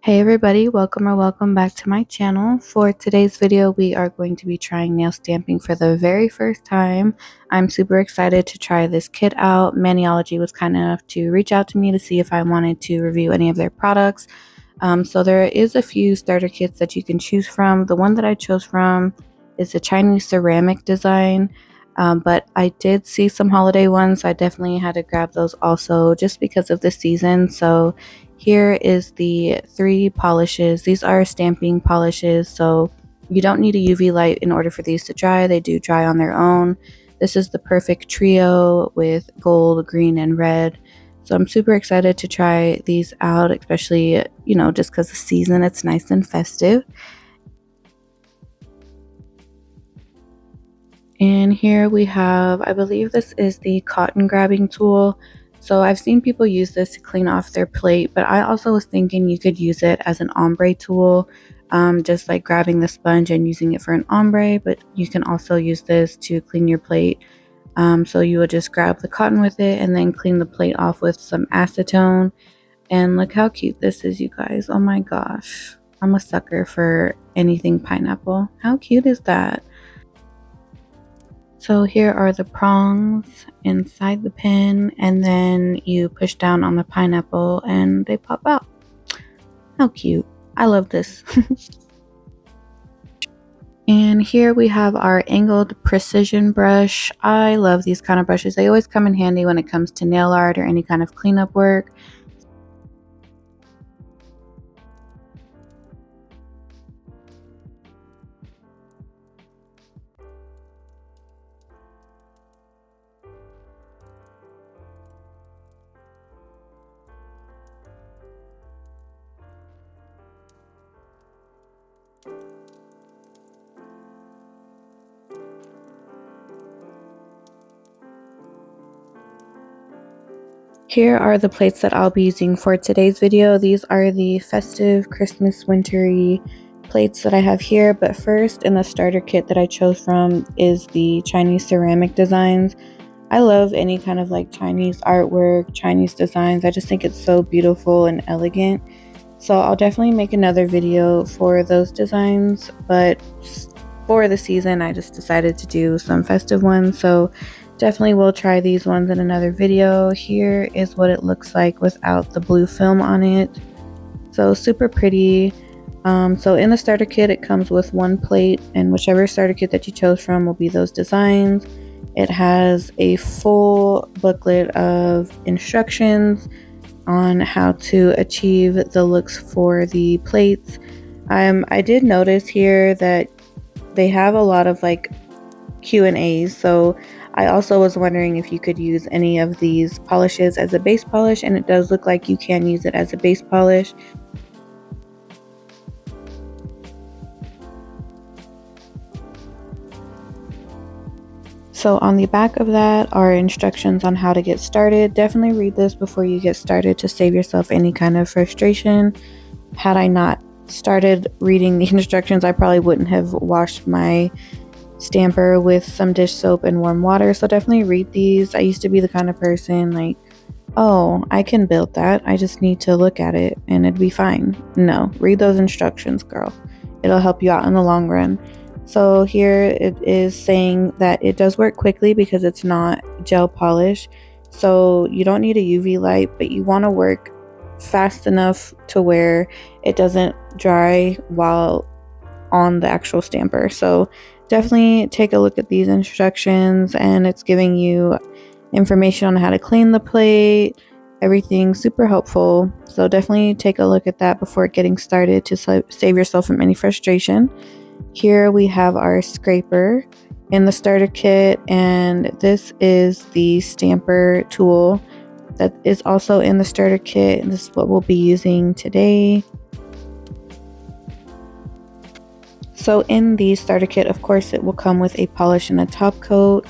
Hey everybody, welcome back to my channel. For today's video, we are going to be trying nail stamping for the very first time. I'm super excited to try this kit out. Maniology was kind enough to reach out to me to see if I wanted to review any of their products. So there is a few starter kits that you can choose from. The one that I chose from is a Chinese ceramic design. But I did see some holiday ones. I definitely had to grab those also just because of the season. So here is the 3 polishes. These are stamping polishes, so you don't need a UV light in order for these to dry. They do dry on their own. This is the perfect trio with gold, green, and red. So I'm super excited to try these out, especially, just because the season, it's nice and festive. And here we have, I believe this is the cotton grabbing tool. So I've seen people use this to clean off their plate, but I also was thinking you could use it as an ombre tool, just like grabbing the sponge and using it for an ombre, but you can also use this to clean your plate. So you would just grab the cotton with it and then clean the plate off with some acetone. And look how cute this is, you guys. Oh my gosh. I'm a sucker for anything pineapple. How cute is that? So here are the prongs inside the pin, and then you push down on the pineapple and they pop out. How cute. I love this. And here we have our angled precision brush. I love these kind of brushes. They always come in handy when it comes to nail art or any kind of cleanup work. Here are the plates that I'll be using for today's video. These are the festive Christmas wintry plates that I have here, but first in the starter kit that I chose from is the Chinese ceramic designs. I love any kind of like Chinese artwork, Chinese designs. I just think it's so beautiful and elegant. So I'll definitely make another video for those designs, but for the season I just decided to do some festive ones. So definitely will try these ones in another video. Here is what it looks like without the blue film on it. So super pretty. So in the starter kit it comes with 1 plate, and whichever starter kit that you chose from will be those designs. It has a full booklet of instructions on how to achieve the looks for the plates. I did notice here that they have a lot of like Q&As, so I also was wondering if you could use any of these polishes as a base polish, and it does look like you can use it as a base polish. So on the back of that are instructions on how to get started. Definitely read this before you get started to save yourself any kind of frustration. Had I not started reading the instructions, I probably wouldn't have washed my stamper with some dish soap and warm water. So definitely read these. I used to be the kind of person like, oh, I can build that. I just need to look at it and it'd be fine. No, read those instructions, girl. It'll help you out in the long run. So here it is saying that it does work quickly because it's not gel polish. So you don't need a UV light, but you want to work fast enough to where it doesn't dry while on the actual stamper. So definitely take a look at these instructions, and it's giving you information on how to clean the plate, everything super helpful. So definitely take a look at that before getting started to save yourself from any frustration. Here we have our scraper in the starter kit, and this is the stamper tool that is also in the starter kit, and this is what we'll be using today. So in the starter kit, of course, it will come with a polish and a top coat.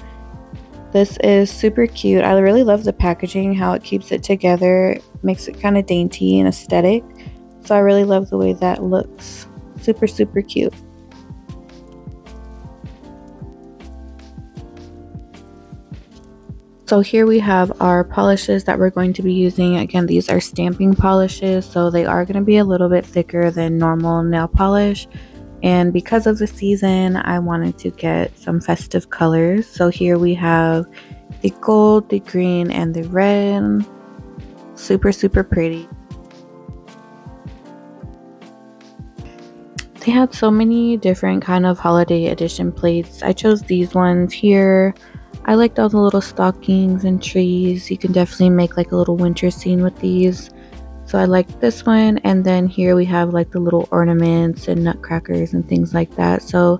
This is super cute. I really love the packaging, how it keeps it together, makes it kind of dainty and aesthetic. So I really love the way that looks. Super, super cute. So here we have our polishes that we're going to be using. Again, these are stamping polishes, so they are going to be a little bit thicker than normal nail polish. And because of the season, I wanted to get some festive colors. So here we have the gold, the green, and the red. Super, super pretty. They had so many different kind of holiday edition plates. I chose these ones here. I liked all the little stockings and trees. You can definitely make like a little winter scene with these. So I liked this one. And then here we have like the little ornaments and nutcrackers and things like that. So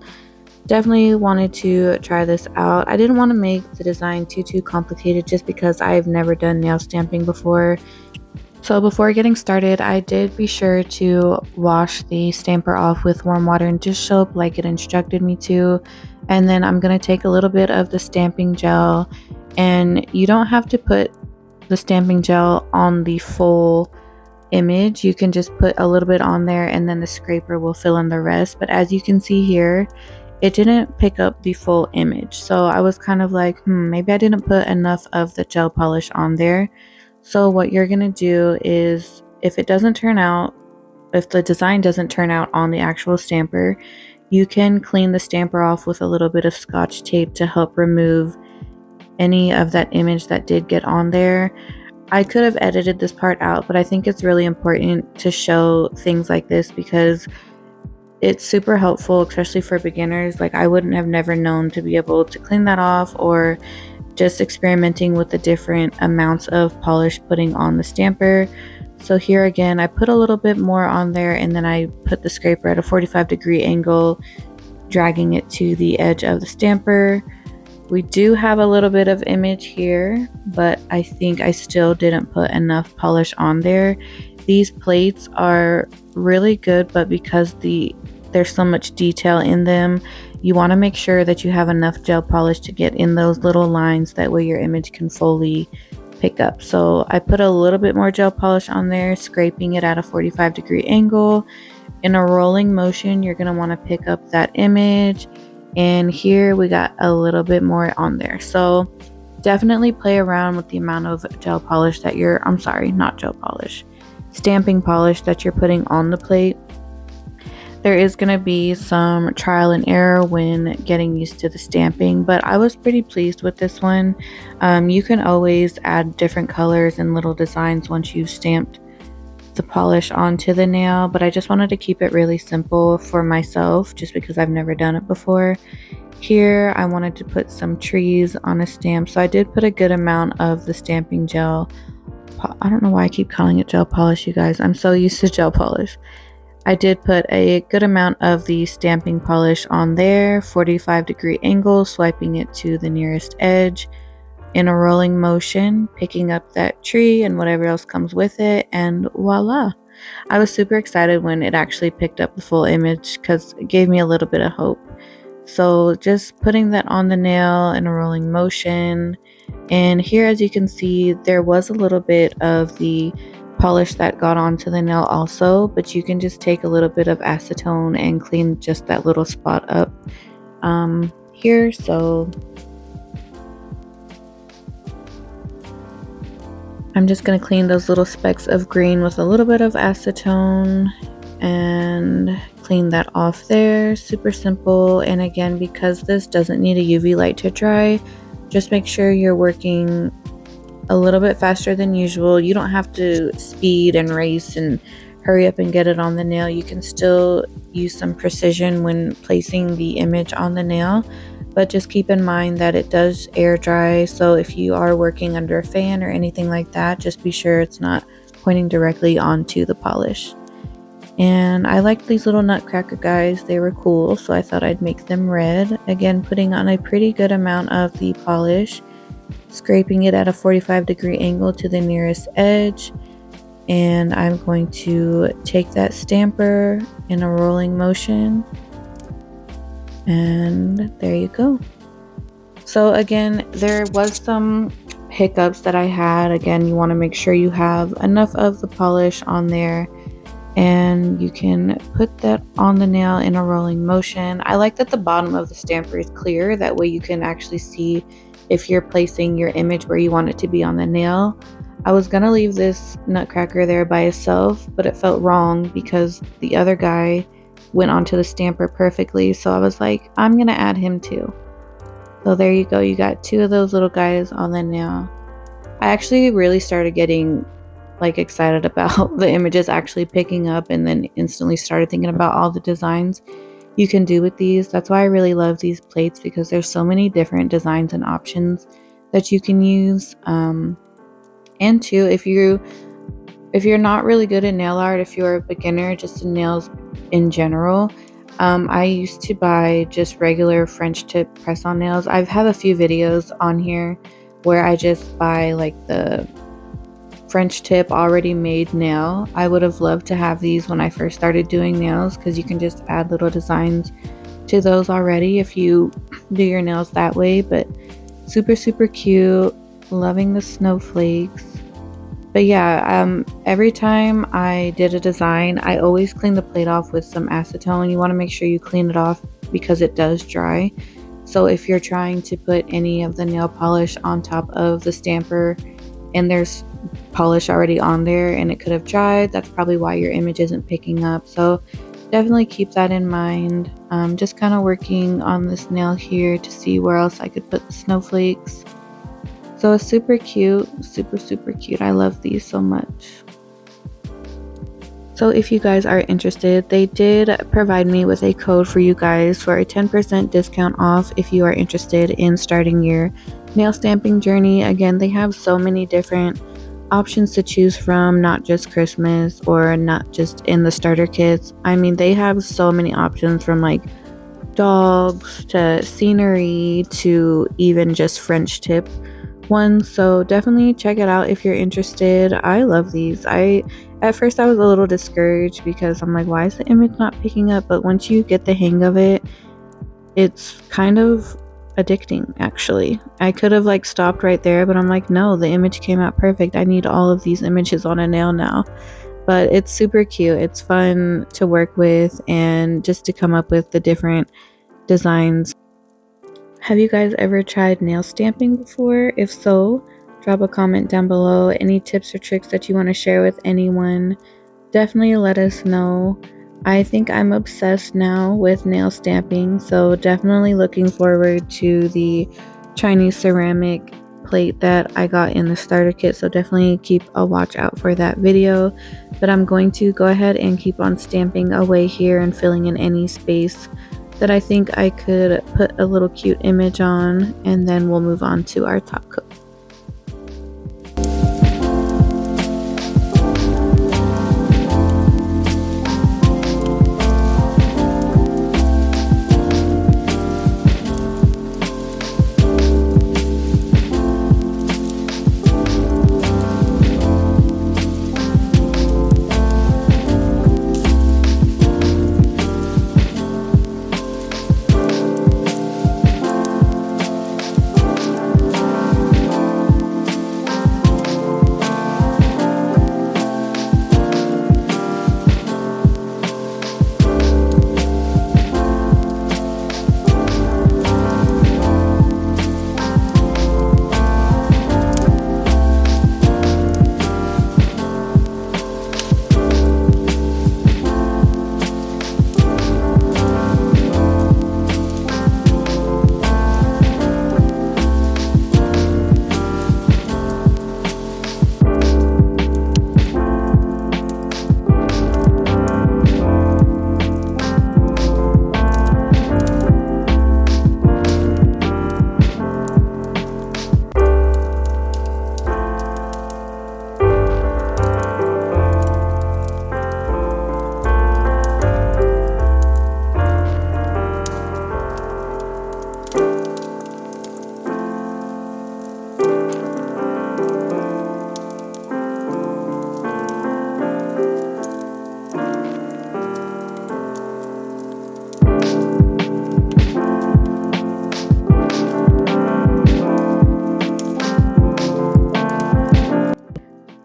definitely wanted to try this out. I didn't want to make the design too complicated just because I've never done nail stamping before. So before getting started, I did be sure to wash the stamper off with warm water and dish soap like it instructed me to. And then I'm going to take a little bit of the stamping gel, and you don't have to put the stamping gel on the full image. You can just put a little bit on there and then the scraper will fill in the rest. But as you can see here, it didn't pick up the full image. So I was kind of like, maybe I didn't put enough of the gel polish on there. So what you're going to do is, if the design doesn't turn out on the actual stamper, you can clean the stamper off with a little bit of Scotch tape to help remove any of that image that did get on there. I could have edited this part out, but I think it's really important to show things like this because it's super helpful, especially for beginners. Like, I wouldn't have never known to be able to clean that off, or just experimenting with the different amounts of polish putting on the stamper. So here again, I put a little bit more on there, and then I put the scraper at a 45-degree angle, dragging it to the edge of the stamper. We do have a little bit of image here, but I think I still didn't put enough polish on there. These plates are really good, but because there's so much detail in them, you want to make sure that you have enough gel polish to get in those little lines. That way your image can fully pick up. So I put a little bit more gel polish on there, scraping it at a 45-degree angle. In a rolling motion, you're going to want to pick up that image. And here we got a little bit more on there. So definitely play around with the amount of stamping polish that you're putting on the plate. There is going to be some trial and error when getting used to the stamping, but I was pretty pleased with this one. You can always add different colors and little designs once you've stamped the polish onto the nail, but I just wanted to keep it really simple for myself just because I've never done it before. Here I wanted to put some trees on a stamp, so I did put a good amount of the stamping gel. I don't know why I keep calling it gel polish, you guys. I'm so used to gel polish. I did put a good amount of the stamping polish on there, 45-degree angle, swiping it to the nearest edge in a rolling motion, picking up that tree and whatever else comes with it, and voila. I was super excited when it actually picked up the full image because it gave me a little bit of hope. So just putting that on the nail in a rolling motion, and here, as you can see, there was a little bit of the polish that got onto the nail also, but you can just take a little bit of acetone and clean just that little spot up here. So I'm just going to clean those little specks of green with a little bit of acetone and clean that off there. Super simple. And again, because this doesn't need a UV light to dry, just make sure you're working a little bit faster than usual. You don't have to speed and race and hurry up and get it on the nail. You can still use some precision when placing the image on the nail, but just keep in mind that it does air dry. So if you are working under a fan or anything like that, just be sure it's not pointing directly onto the polish. And I liked these little nutcracker guys. They were cool, so I thought I'd make them red. Again, putting on a pretty good amount of the polish, scraping it at a 45-degree angle to the nearest edge, and I'm going to take that stamper in a rolling motion, and there you go. So again, there was some hiccups that I had. Again, you want to make sure you have enough of the polish on there, and you can put that on the nail in a rolling motion. I like that the bottom of the stamper is clear, that way you can actually see if you're placing your image where you want it to be on the nail. I was gonna leave this nutcracker there by itself, but it felt wrong because the other guy went onto the stamper perfectly, so I was like, I'm gonna add him too. So there you go, you got two of those little guys on the nail. I actually really started getting like excited about the images actually picking up, and then instantly started thinking about all the designs you can do with these. That's why I really love these plates, because there's so many different designs and options that you can use. And two, if you're not really good at nail art, if you're a beginner just in nails in general, I used to buy just regular French tip press-on nails. I've had a few videos on here where I just buy like the French tip already made nail. I would have loved to have these when I first started doing nails, because you can just add little designs to those already if you do your nails that way. But super cute, loving the snowflakes. But yeah, every time I did a design, I always clean the plate off with some acetone. You want to make sure you clean it off because it does dry. So if you're trying to put any of the nail polish on top of the stamper and there's polish already on there and it could have dried, that's probably why your image isn't picking up. So definitely keep that in mind. Just kind of working on this nail here to see where else I could put the snowflakes. So it's super cute, super cute. I love these so much. So if you guys are interested, they did provide me with a code for you guys for a 10% discount off if you are interested in starting your nail stamping journey. Again, they have so many different options to choose from, not just Christmas or not just in the starter kits. I mean, they have so many options, from like dogs to scenery to even just French tip ones. So definitely check it out if you're interested. I love these. At first I was a little discouraged because I'm like, why is the image not picking up? But once you get the hang of it, it's kind of addicting, actually. I could have like stopped right there, but I'm like, no, the image came out perfect. I need all of these images on a nail now. But it's super cute. It's fun to work with and just to come up with the different designs. Have you guys ever tried nail stamping before? If so, drop a comment down below. Any tips or tricks that you want to share with anyone, definitely let us know. I think I'm obsessed now with nail stamping, so definitely looking forward to the Chinese ceramic plate that I got in the starter kit, so definitely keep a watch out for that video. But I'm going to go ahead and keep on stamping away here and filling in any space that I think I could put a little cute image on, and then we'll move on to our top coat.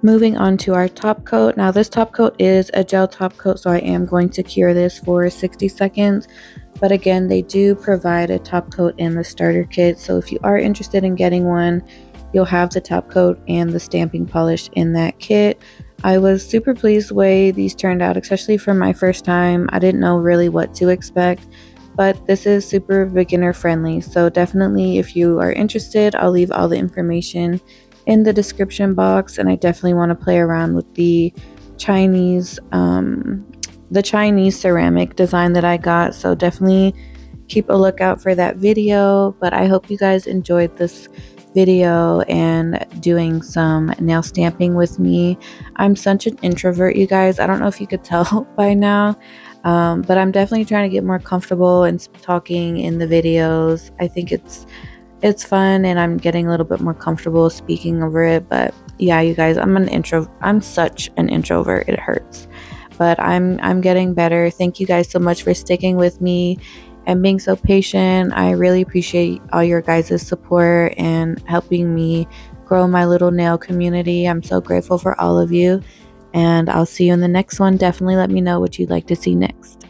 Moving on to our top coat. Now this top coat is a gel top coat, so I am going to cure this for 60 seconds. But again, they do provide a top coat and the starter kit, so if you are interested in getting one, you'll have the top coat and the stamping polish in that kit. I was super pleased the way these turned out, especially for my first time. I didn't know really what to expect, but this is super beginner friendly, so definitely if you are interested, I'll leave all the information in the description box. And I definitely want to play around with Chinese the Chinese ceramic design that I got, so definitely keep a lookout for that video. But I hope you guys enjoyed this video and doing some nail stamping with me. I'm such an introvert, you guys. I don't know if you could tell by now, but I'm definitely trying to get more comfortable and talking in the videos. I think it's fun, and I'm getting a little bit more comfortable speaking over it. But yeah, you guys, I'm such an introvert, it hurts, but I'm getting better. Thank you guys so much for sticking with me and being so patient. I really appreciate all your guys' support and helping me grow my little nail community. I'm so grateful for all of you, and I'll see you in the next one. Definitely let me know what you'd like to see next.